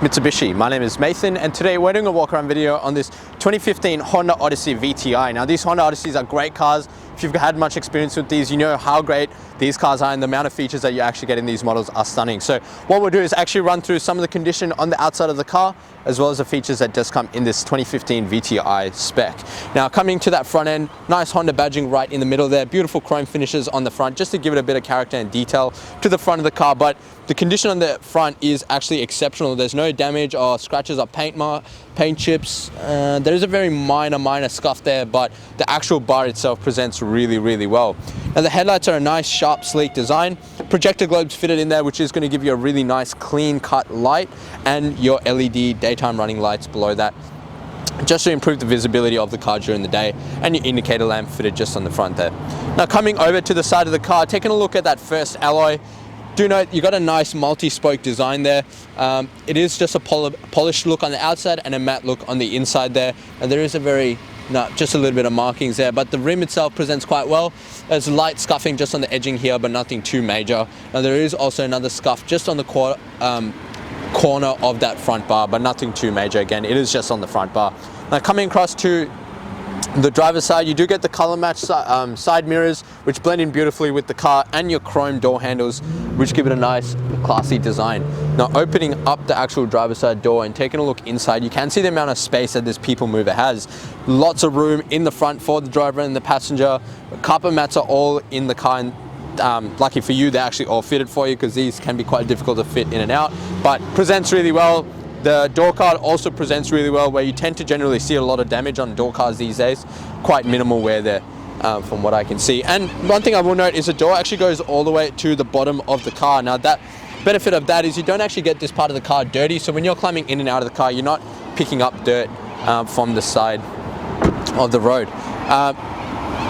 Mitsubishi. My name is Nathan and today we're doing a walk around video on this 2015 Honda Odyssey VTI. Now these Honda Odysseys are great cars. If you've had much experience with these, you know how great these cars are and the amount of features that you actually get in these models are stunning. So what we'll do is actually run through some of the condition on the outside of the car as well as the features that just come in this 2015 VTI spec. Now coming to that front end, nice Honda badging right in the middle there, beautiful chrome finishes on the front just to give it a bit of character and detail to the front of the car, but the condition on the front is actually exceptional. There's no damage or scratches or paint chips. There is a very minor scuff there, but the actual bar itself presents really well. Now the headlights are a nice sharp sleek design, projector globes fitted in there, which is going to give you a really nice clean cut light, and your LED daytime running lights below that just to improve the visibility of the car during the day, and your indicator lamp fitted just on the front there. Now coming over to the side of the car, taking a look at that first alloy, do note you got a nice multi-spoke design there. It is just a polished look on the outside and a matte look on the inside there, and there is just a little bit of markings there, but the rim itself presents quite well. There's light scuffing just on the edging here, but nothing too major. Now there is also another scuff just on the corner of that front bar, but nothing too major. Again, it is just on the front bar. Now coming across to the driver's side, you do get the color match side mirrors, which blend in beautifully with the car, and your chrome door handles, which give it a nice classy design. Now opening up the actual driver's side door and taking a look inside, you can see the amount of space that this people mover has. Lots of room in the front for the driver and the passenger. Carpet mats are all in the car, and lucky for you, they're actually all fitted for you because these can be quite difficult to fit in and out, but presents really well. The door card also presents really well, where you tend to generally see a lot of damage on door cards these days. Quite minimal wear there from what I can see. And one thing I will note is the door actually goes all the way to the bottom of the car. Now that benefit of that is you don't actually get this part of the car dirty, so when you're climbing in and out of the car, you're not picking up dirt from the side of the road.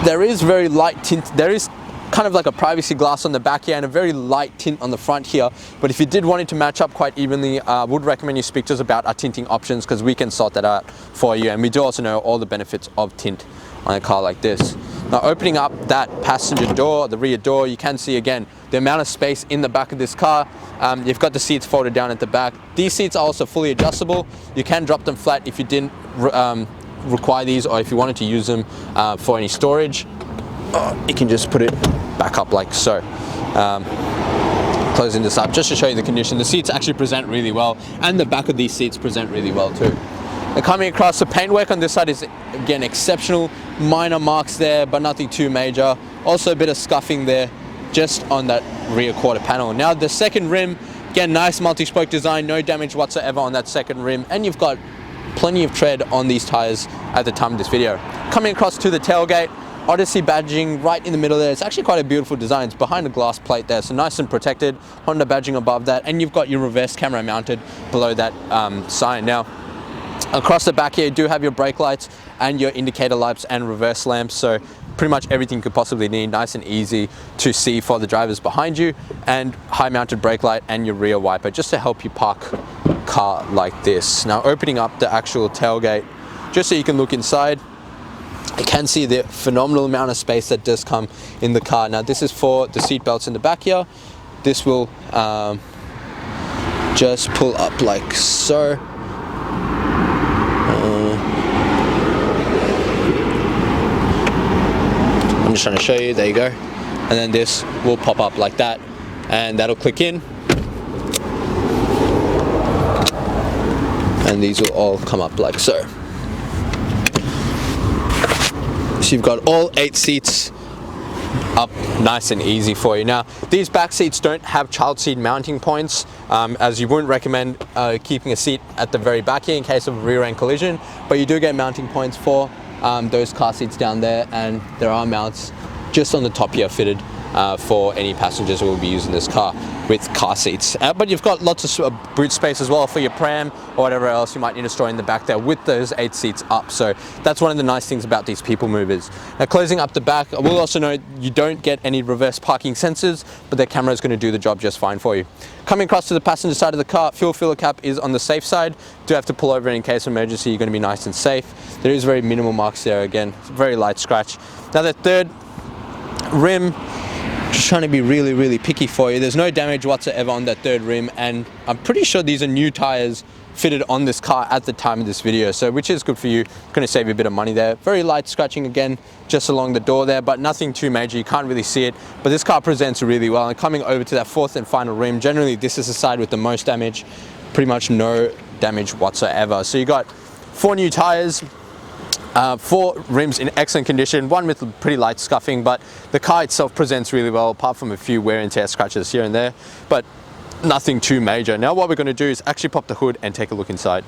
There is very light tint. There is kind of like a privacy glass on the back here and a very light tint on the front here, but if you did want it to match up quite evenly, I would recommend you speak to us about our tinting options, because we can sort that out for you, and we do also know all the benefits of tint on a car like this. Now opening up that passenger door, the rear door, you can see again the amount of space in the back of this car. You've got the seats folded down at the back. These seats are also fully adjustable. You can drop them flat if you didn't require these, or if you wanted to use them for any storage. You can just put it back up like so. Closing this up just to show you the condition. The seats actually present really well, and the back of these seats present really well too. Now coming across, the paintwork on this side is again exceptional. Minor marks there, but nothing too major. Also a bit of scuffing there just on that rear quarter panel. Now the second rim, again nice multi-spoke design, no damage whatsoever on that second rim, and you've got plenty of tread on these tires at the time of this video. Coming across to the tailgate, Odyssey badging right in the middle there. It's actually quite a beautiful design. It's behind a glass plate there, so nice and protected. Honda badging above that, and you've got your reverse camera mounted below that sign. Now, across the back here, you do have your brake lights and your indicator lights and reverse lamps, so pretty much everything you could possibly need, nice and easy to see for the drivers behind you, and high mounted brake light and your rear wiper just to help you park car like this. Now opening up the actual tailgate, just so you can look inside, you can see the phenomenal amount of space that does come in the car. Now this is for the seat belts in the back here. This will just pull up like so. I'm just trying to show you, there you go. And then this will pop up like that, and that'll click in. And these will all come up like so. So you've got all 8 seats up nice and easy for you. Now these back seats don't have child seat mounting points, as you wouldn't recommend keeping a seat at the very back here in case of a rear end collision, but you do get mounting points for those car seats down there, and there are mounts just on the top here fitted for any passengers who will be using this car with car seats. But you've got lots of boot space as well for your pram or whatever else you might need to store in the back there with those 8 seats up. So that's one of the nice things about these people movers. Now closing up the back, I will also note you don't get any reverse parking sensors, but the camera is going to do the job just fine for you. Coming across to the passenger side of the car, fuel filler cap is on the safe side. Do have to pull over in case of emergency. You're going to be nice and safe. There is very minimal marks there, again, very light scratch. Now the third rim, just trying to be really picky for you. There's no damage whatsoever on that third rim, and I'm pretty sure these are new tires fitted on this car at the time of this video, so which is good for you. Going to save you a bit of money there. Very light scratching again just along the door there, but nothing too major. You can't really see it, but this car presents really well. And coming over to that fourth and final rim, generally this is the side with the most damage, pretty much no damage whatsoever. So you got 4 new tires, 4 rims in excellent condition, one with pretty light scuffing, but the car itself presents really well apart from a few wear and tear scratches here and there, but nothing too major. Now what we're going to do is actually pop the hood and take a look inside.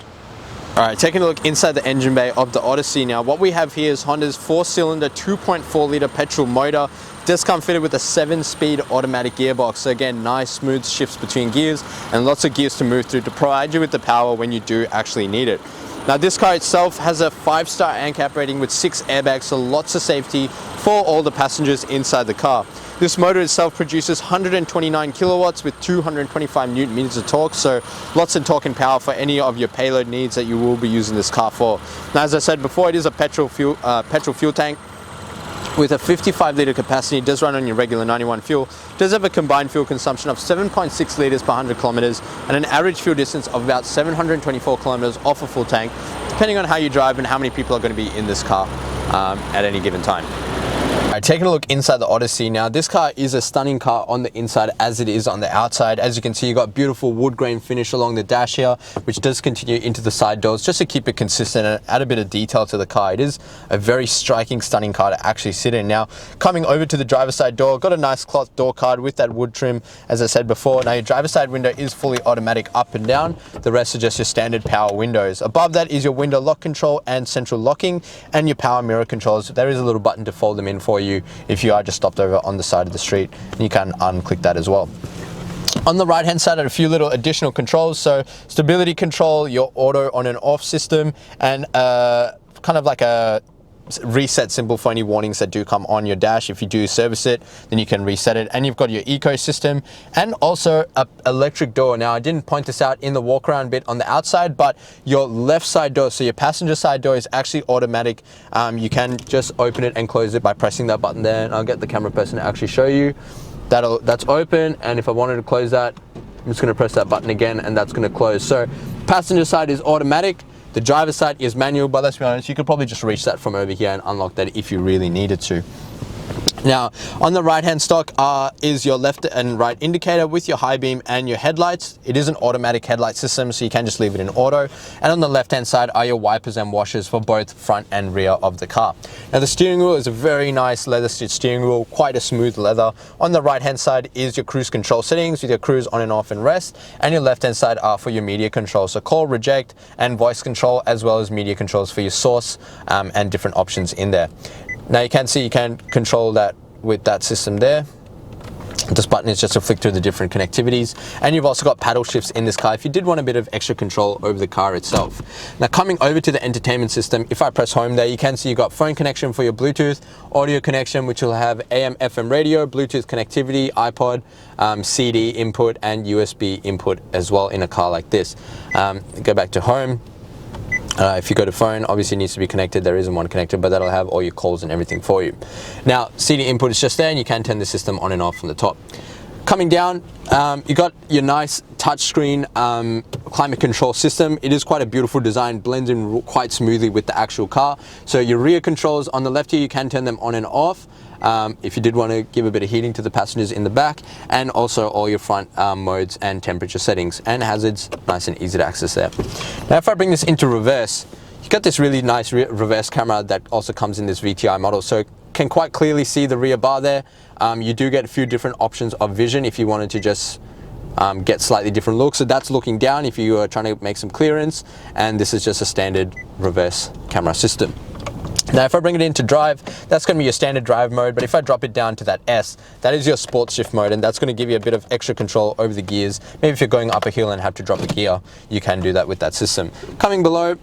Alright, taking a look inside the engine bay of the Odyssey. Now what we have here is Honda's 4-cylinder 2.4 litre petrol motor. Does come fitted with a 7-speed automatic gearbox. So again, nice smooth shifts between gears and lots of gears to move through to provide you with the power when you do actually need it. Now this car itself has a 5-star ANCAP rating with 6 airbags, so lots of safety for all the passengers inside the car. This motor itself produces 129 kilowatts with 225 newton meters of torque, so lots of torque and power for any of your payload needs that you will be using this car for. Now as I said before, it is a petrol fuel tank with a 55 litre capacity. It does run on your regular 91 fuel. It does have a combined fuel consumption of 7.6 litres per 100 kilometers and an average fuel distance of about 724 kilometers off a full tank, depending on how you drive and how many people are going to be in this car at any given time. Alright, taking a look inside the Odyssey. Now this car is a stunning car on the inside as it is on the outside. As you can see, you got beautiful wood grain finish along the dash here, which does continue into the side doors just to keep it consistent and add a bit of detail to the car. It is a very striking, stunning car to actually sit in. Now coming over to the driver's side door, got a nice cloth door card with that wood trim, as I said before. Now your driver's side window is fully automatic up and down. The rest are just your standard power windows. Above that is your window lock control and central locking and your power mirror controls. There is a little button to fold them in for you if you are just stopped over on the side of the street, and you can unclick that as well. On the right hand side are a few little additional controls, so stability control, your auto on and off system, and kind of like a reset symbol for any warnings that do come on your dash. If you do service it, then you can reset it. And you've got your eco system and also an electric door. Now I didn't point this out in the walk around bit on the outside, but your left side door, so your passenger side door, is actually automatic. You can just open it and close it by pressing that button there, and I'll get the camera person to actually show you. That's open, and if I wanted to close that, I'm just going to press that button again and that's going to close. So passenger side is automatic. The driver's side is manual, but let's be honest, you could probably just reach that from over here and unlock that if you really needed to. Now, on the right-hand stock is your left and right indicator with your high beam and your headlights. It is an automatic headlight system, so you can just leave it in auto. And on the left-hand side are your wipers and washers for both front and rear of the car. Now, the steering wheel is a very nice leather-stitched steering wheel, quite a smooth leather. On the right-hand side is your cruise control settings with your cruise on and off and rest. And your left-hand side are for your media control, so call, reject, and voice control, as well as media controls for your source and different options in there. Now you can see you can control that with that system there. This button is just to flick through the different connectivities, and you've also got paddle shifts in this car if you did want a bit of extra control over the car itself. Now coming over to the entertainment system, if I press home there, you can see you've got phone connection for your Bluetooth, audio connection which will have AM, FM radio, Bluetooth connectivity, iPod, CD input and USB input as well in a car like this. Go back to home. If you go to phone, obviously it needs to be connected. There isn't one connected, but that'll have all your calls and everything for you. Now, CD input is just there, and you can turn the system on and off from the top. Coming down, you got your nice touchscreen climate control system. It is quite a beautiful design, blends in quite smoothly with the actual car. So your rear controls on the left here, you can turn them on and off. If you did want to give a bit of heating to the passengers in the back, and also all your front modes and temperature settings and hazards, nice and easy to access there. Now if I bring this into reverse, you got this really nice reverse camera that also comes in this VTI model, so can quite clearly see the rear bar there. You do get a few different options of vision if you wanted to just get slightly different looks. So that's looking down if you are trying to make some clearance, and this is just a standard reverse camera system. Now if I bring it into drive, that's going to be your standard drive mode, but if I drop it down to that S, that is your sports shift mode, and that's going to give you a bit of extra control over the gears. Maybe if you're going up a hill and have to drop a gear, you can do that with that system. Coming below,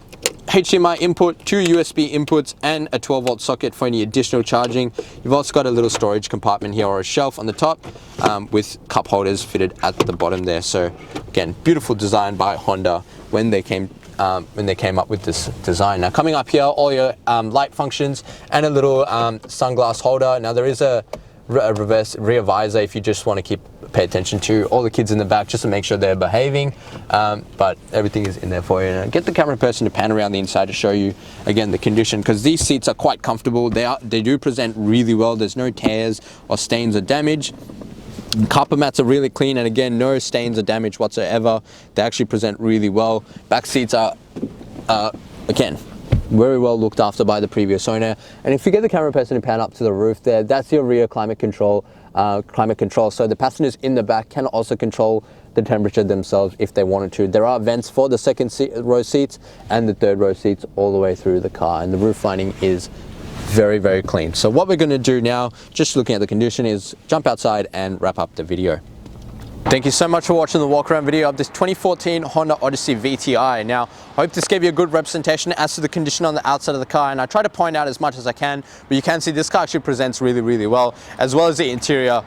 HDMI input, 2 USB inputs and a 12-volt socket for any additional charging. You've also got a little storage compartment here, or a shelf on the top, with cup holders fitted at the bottom there. So again, beautiful design by Honda when they came up with this design. Now coming up here, all your light functions and a little sunglass holder. Now there is a reverse rear visor if you just want to keep pay attention to, all the kids in the back just to make sure they're behaving, but everything is in there for you. And get the camera person to pan around the inside to show you again the condition, because these seats are quite comfortable. They do present really well. There's no tears or stains or damage. Carpet mats are really clean, and again, no stains or damage whatsoever. They actually present really well. Back seats are again very well looked after by the previous owner. And if you get the camera person to pan up to the roof there, that's your rear climate control. So the passengers in the back can also control the temperature themselves if they wanted to. There are vents for the second row seats and the third row seats all the way through the car, and the roof lining is very, very clean. So what we're going to do now, just looking at the condition, is jump outside and wrap up the video. Thank you so much for watching the walk around video of this 2014 Honda Odyssey VTI. Now, I hope this gave you a good representation as to the condition on the outside of the car, and I try to point out as much as I can, but you can see this car actually presents really, really well, as well as the interior,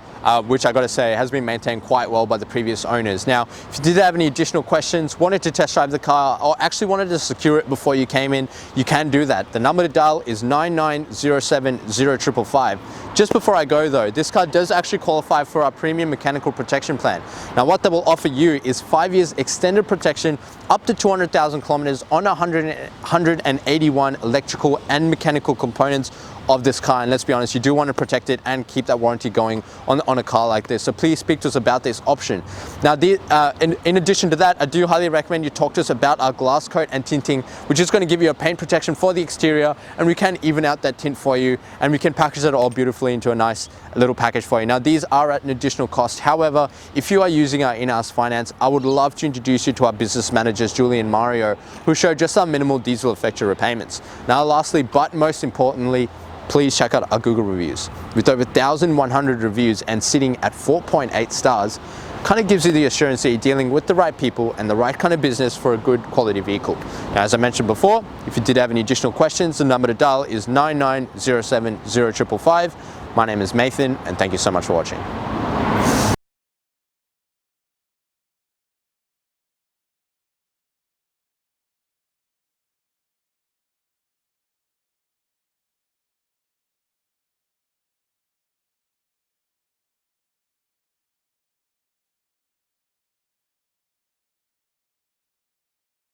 which I got to say has been maintained quite well by the previous owners. Now, if you did have any additional questions, wanted to test drive the car, or actually wanted to secure it before you came in, you can do that. The number to dial is 99070555. Just before I go though, this car does actually qualify for our premium mechanical protection plan. Now, what that will offer you is 5 years extended protection, up to 200,000 kilometers on 181 electrical and mechanical components of this car. And let's be honest, you do want to protect it and keep that warranty going on a car like this. So please speak to us about this option. Now, in addition to that, I do highly recommend you talk to us about our glass coat and tinting, which is going to give you a paint protection for the exterior, and we can even out that tint for you, and we can package it all beautifully into a nice little package for you. Now, these are at an additional cost. However, if you are using our in-house finance, I would love to introduce you to our business managers, Julie and Mario, who show just how minimal these will affect your repayments. Now, lastly, but most importantly, please check out our Google reviews. With over 1,100 reviews and sitting at 4.8 stars, kind of gives you the assurance that you're dealing with the right people and the right kind of business for a good quality vehicle. Now, as I mentioned before, if you did have any additional questions, the number to dial is 99070555. My name is Nathan, and thank you so much for watching.